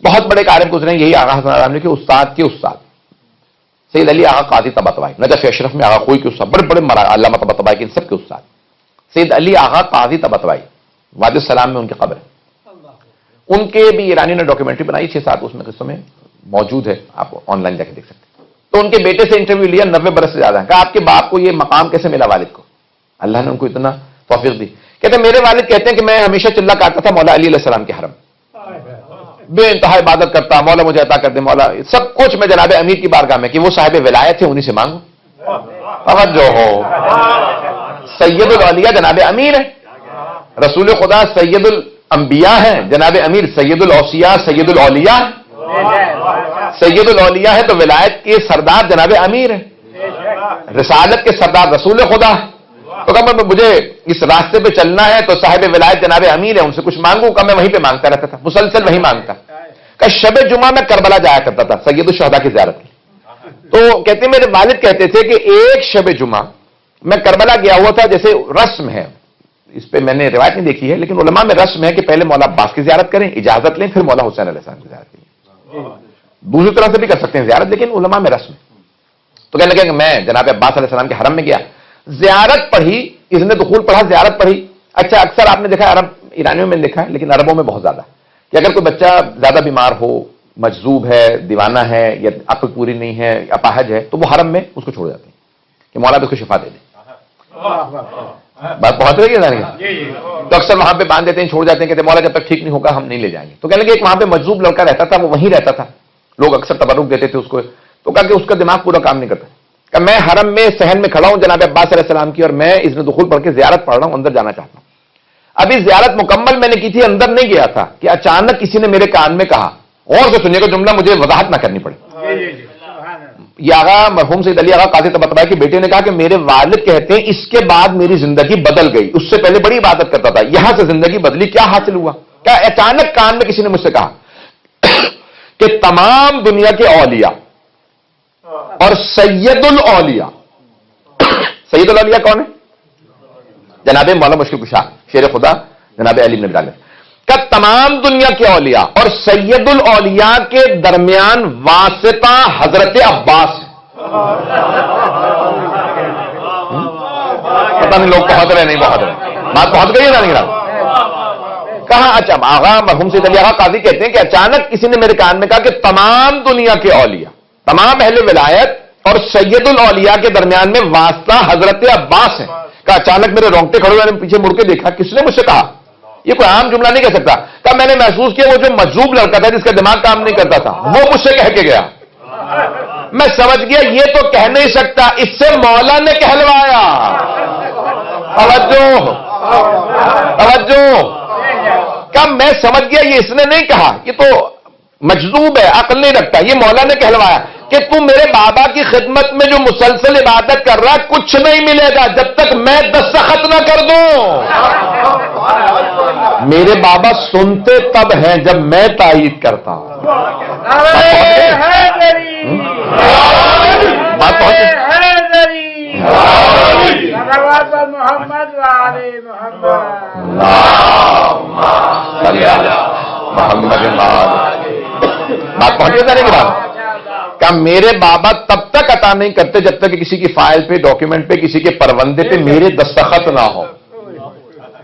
بہت بڑے عالم گزرے یہی آغا حسن عالم کے استاد کے استاد سید علی آغا قاضی طباطبائی، نجف اشرف میں آغا کوئی کے استاد، بڑے بڑے علامہ طباطبائی کے ان سب کے استاد سید علی آغا قاضی طباطبائی، وادی السلام میں ان کی قبر ہے۔ ان کے بھی ایرانی نے ڈاکیومنٹری بنائی 6-7 اس میں قصوں میں موجود ہے، آپ آن لائن جا کے دیکھ سکتے ہیں۔ تو ان کے بیٹے سے انٹرویو لیا، 90 برس سے زیادہ ہے، کہا آپ کے باپ کو یہ مقام کیسے ملا والد کو؟ اللہ نے ان کو اتنا توفیق دی، کہتے ہیں میرے والد کہتے ہیں کہ میں ہمیشہ چلا کاٹتا تھا مولا علی علیہ السلام کے حرم، بے انتہا عبادت کرتا، مولا مجھے عطا کر دے مولا، سب کچھ میں جناب امیر کی بارگاہ میں کہ وہ صاحب ولایت ہے انہی سے مانگو۔ توجہ ہو، سید الاولیاء جناب امیر ہے، رسول خدا سید الانبیاء ہیں، جناب امیر سید الاوصیاء سید الاولیاء، سید الاولیاء ہے تو ولایت کے سردار جناب امیر ہے، رسالت کے سردار رسول خدا۔ تو کہا مجھے اس راستے پہ چلنا ہے تو صاحب ولایت جناب امیر ہے ان سے کچھ مانگوں کا، میں وہیں پہ مانگتا رہتا تھا، مسلسل وہیں مانگتا۔ کہ شب جمعہ میں کربلا جایا کرتا تھا سید الشہداء کی زیارت کی، تو کہتے ہیں میرے والد کہتے تھے کہ ایک شب جمعہ میں کربلا گیا ہوا تھا، جیسے رسم ہے، اس پہ میں نے روایت نہیں دیکھی ہے لیکن علماء میں رسم ہے کہ پہلے مولا عباس کی زیارت کریں، اجازت لیں، پھر مولا حسین علیہ السلام کی زیارت کریں، دوسری طرح سے بھی کر سکتے ہیں زیارت، لیکن علماء میں رسم ہے۔ تو کہنے لگے کہ میں جناب عباس علیہ السلام کے حرم میں گیا، زیارت پڑھی، اس نے دخول پڑھا، زیارت پڑھی۔ اچھا اکثر آپ نے دیکھا عرب ایرانیوں میں دیکھا ہے لیکن عربوں میں بہت زیادہ کہ اگر کوئی بچہ زیادہ بیمار ہو، مجذوب ہے، دیوانہ ہے، یا عقل پوری نہیں ہے، اپاہج ہے، تو وہ حرم میں اس کو چھوڑ جاتے ہیں کہ مولا بھی اس کو شفا دے دے۔ بات پہنچ رہی ہے نا؟ تو اکثر وہاں پہ باندھ دیتے ہیں، چھوڑ جاتے ہیں، کہتے ہیں مولا جب تک ٹھیک نہیں ہوگا ہم نہیں لے جائیں گے۔ تو کہنے لگے ایک وہاں پہ مجذوب لڑکا رہتا تھا، وہ وہیں رہتا تھا، لوگ اکثر تبرک دیتے تھے اس کو، تو کہا کہ اس کا دماغ پورا کام نہیں کرتا، کہ میں حرم میں صحن میں کھڑا ہوں جناب عباس علیہ السلام کی، اور میں اذن دخول پڑھ کے زیارت پڑھ رہا ہوں، اندر جانا چاہتا ہوں۔ ابھی زیارت مکمل میں نے کی تھی، اندر نہیں گیا تھا کہ اچانک کسی نے میرے کان میں کہا، اور سے سنیے گا جملہ، مجھے وضاحت نہ کرنی پڑے، یہ آغا مرحوم سید علی آغا قاضی طباطبائی کے بیٹے نے کہا کہ میرے والد کہتے ہیں اس کے بعد میری زندگی بدل گئی، اس سے پہلے بڑی عبادت کرتا تھا، یہاں سے زندگی بدلی، کیا حاصل ہوا؟ کیا اچانک کان میں کسی نے مجھ سے کہا کہ تمام دنیا کے اولیاء اور سید الاولیاء، سید الاولیاء کون ہے؟ جناب مولا مشکل کشا شیر خدا جناب علی بن ابی طالب کا، تمام دنیا کے اولیاء اور سید الاولیاء کے درمیان واسطہ حضرت عباس ہے۔ پتہ نہیں لوگ پہنچ رہے نہیں پہنچ رہے، بات پہنچ گئی ہے نا؟ نہیں کہاں؟ اچھا آغا مرحوم سید علی آغا قاضی کہتے ہیں کہ اچانک کسی نے میرے کان میں کہا کہ تمام دنیا کے اولیاء، تمام اہل ولایت اور سید الاولیاء کے درمیان میں واسطہ حضرت عباس ہے۔ کہ اچانک میرے رونگٹے کھڑے ہوئے، پیچھے مڑ کے دیکھا، کس نے مجھ سے کہا؟ یہ کوئی عام جملہ نہیں کہہ سکتا، کہ میں نے محسوس کیا وہ جو مجذوب لڑکا تھا جس کا دماغ کام نہیں کرتا تھا وہ مجھ سے کہہ کے گیا، میں سمجھ گیا یہ تو کہہ نہیں سکتا، اس سے مولا نے کہلوایا۔ توجہ توجہ، کہ میں سمجھ گیا یہ اس نے نہیں کہا، یہ تو مجذوب ہے، عقل نہیں رکھتا، یہ مولا نے کہلوایا کہ تم میرے بابا کی خدمت میں جو مسلسل عبادت کر رہا ہے کچھ نہیں ملے گا جب تک میں دستخط نہ کر دوں۔ میرے بابا سنتے تب ہیں جب میں تائید کرتا ہوں۔ بات پہنچی؟ بات پہنچی جانے کے بعد کہ میرے بابا تب تک عطا نہیں کرتے جب تک کہ کسی کی فائل پہ، ڈاکیومنٹ پہ، کسی کے پروندے پہ میرے دستخط نہ ہو۔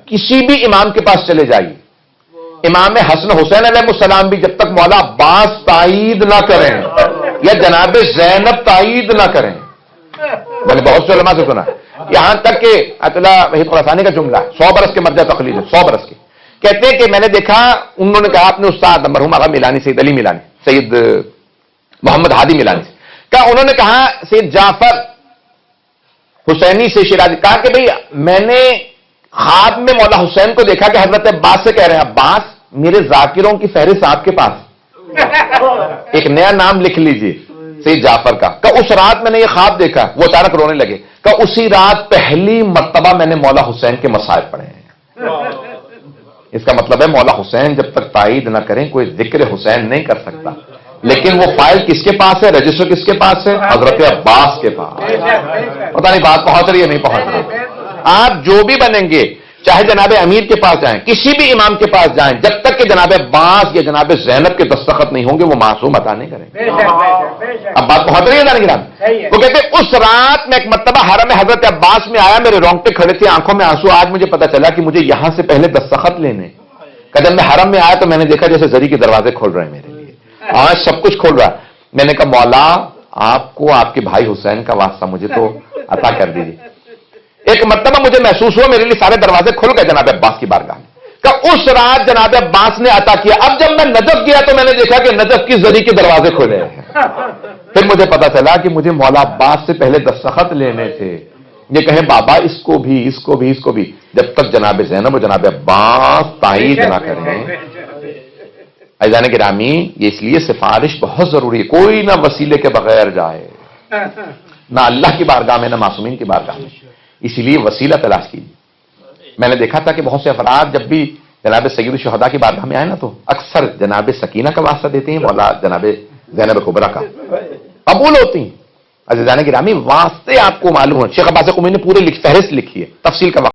کسی بھی امام کے پاس چلے جائیے، امام حسن حسین علیہ السلام بھی جب تک مولا عباس تائید نہ کریں یا جناب زینب تائید نہ کریں، میں نے بہت سے علماء سے سنا، یہاں تک کہ اطلاع وحید خراسانی کا جملہ ہے، 100 برس کے مرجع تقلید ہے، 100 برس کے، کہتے ہیں کہ میں نے دیکھا، انہوں نے کہا اپنے استاد مرحوم آغا میلانی، سید علی میلانی، سید محمد ہادی میلانی سے کہا، انہوں نے کہا سید جعفر حسینی سے شیرازی، کہا کہ بھئی میں نے خواب میں مولا حسین کو دیکھا کہ حضرت عباس سے کہہ رہے ہیں عباس میرے ذاکروں کی فہرست آپ کے پاس، ایک نیا نام لکھ لیجئے سید جعفر کا۔ کہ اس رات میں نے یہ خواب دیکھا، وہ اچانک رونے لگے، کہ اسی رات پہلی مرتبہ میں نے مولا حسین کے مصائب پڑھے ہیں۔ اس کا مطلب ہے مولا حسین جب تک تائید نہ کریں کوئی ذکر حسین نہیں کر سکتا، لیکن وہ فائل کس کے پاس ہے، رجسٹر کس کے پاس ہے؟ حضرت عباس کے پاس۔ پتہ نہیں بات پہنچ رہی ہے نہیں پہنچ رہی؟ آپ جو بھی بنیں گے، چاہے جناب امیر کے پاس جائیں، کسی بھی امام کے پاس جائیں، جب تک تک کہ جناب عباس یا جناب زینب کے دستخط نہیں ہوں گے وہ معصوم عطا نہیں کریں گے. اب بات بہت رہی ہے نا گرام. وہ کہتے ہیں اس رات میں ایک مرتبہ حرم حضرت عباس میں آیا, میرے رونگٹے کھڑے تھے, آنکھوں میں آنسو. آج مجھے پتا چلا کہ مجھے یہاں سے پہلے دستخط لینے. جب میں حرم میں آیا تو میں نے دیکھا جیسے زری کے دروازے کھول رہے ہیں میرے لیے, آج سب کچھ کھول رہا ہے. میں نے کہا مولا آپ کو آپ کے بھائی حسین کا واسطہ مجھے تو عطا کر دیجیے. ایک مرتبہ مجھے محسوس ہوا میرے لیے سارے دروازے کھل گئے جناب عباس کی بارگاہ میں. کہ اس رات جناب عباس نے عطا کیا. اب جب میں نجف گیا تو میں نے دیکھا کہ نجف کی زری کے دروازے کھلے ہیں. پھر مجھے پتا چلا کہ مجھے مولا عباس سے پہلے دستخط لینے تھے. یہ کہیں بابا اس کو بھی اس کو بھی اس کو بھی, جب تک جناب زینب و جناب عباس تائید نہ کریں. عزیزان گرامی, یہ اس لیے سفارش بہت ضروری ہے. کوئی نہ وسیلے کے بغیر جائے, نہ اللہ کی بارگاہ میں نہ معصومین کی بارگاہ میں. اسی لیے وسیلہ تلاش کیجیے. میں نے دیکھا تھا کہ بہت سے افراد جب بھی جناب سید الشہداء کی بارگاہ میں آئے نا تو اکثر جناب سکینہ کا واسطہ دیتے ہیں, مولا جناب زینب کبریٰ کا قبول ہوتی ہیں. عزیزان گرامی واسطے آپ کو معلوم ہے, شیخ عباس قمی نے پورے فہرست لکھی ہے, تفصیل کا وقت